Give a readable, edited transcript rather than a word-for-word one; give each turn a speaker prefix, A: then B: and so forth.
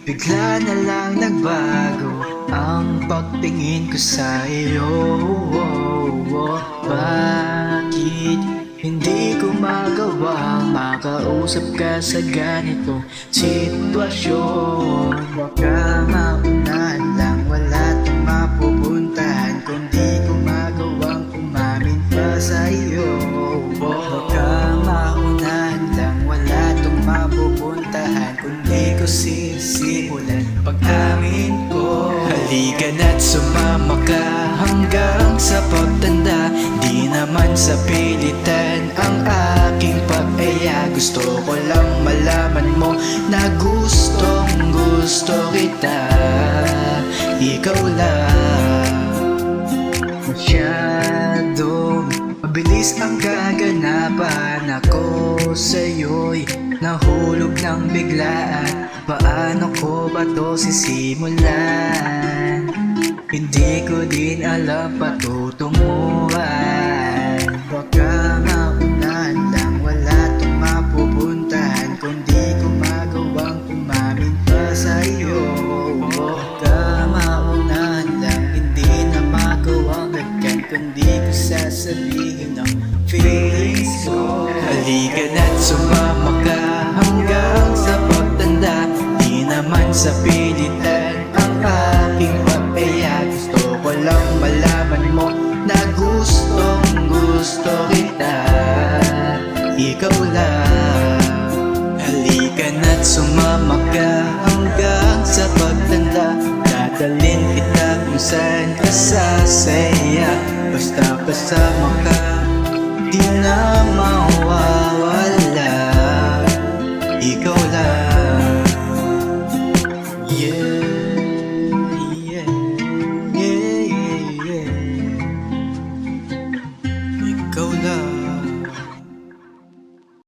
A: Bigla na lang nagbago ang pagtingin ko sa iyo. Bakit hindi ko magawang makausap ka sa ganitong sitwasyon? Baka maunahan lang, wala tong mapupuntahan kung di ko magawang umamin pa sa iyo. Baka maunahan lang, wala tong mapupuntahan kung di ko sisimulan pag-amin ko. Halika na't sumama ka hanggang sa pagtanda, di naman sa pilitan ang aking pag-aya. Gusto ko lang malaman mo na gustong gusto kita, ikaw lang. Masyadong mabilis ang kaganapan, ako sa'yo'y nahulog ng biglaan. Paano ko ba to sisimulan? Hindi ko din alam patutunguhan. Baka maunahan lang, wala tong mapupuntahan kung di ko magawang umamin pa sa'yo. Baka maunahan lang, hindi na magawang agad kung di ko sasabihin ang feelings ko. Halika na't sumama ka hanggang sa pagtanda, di naman sa pilitan ang aking pag-aya. Gusto ko lang malaman mo na gustong gusto kita, ikaw lang. Halika na't sumama ka hanggang sa pagtanda, dadalhin kita kung saan ka sasaya. Basta kasama ka, di na mawala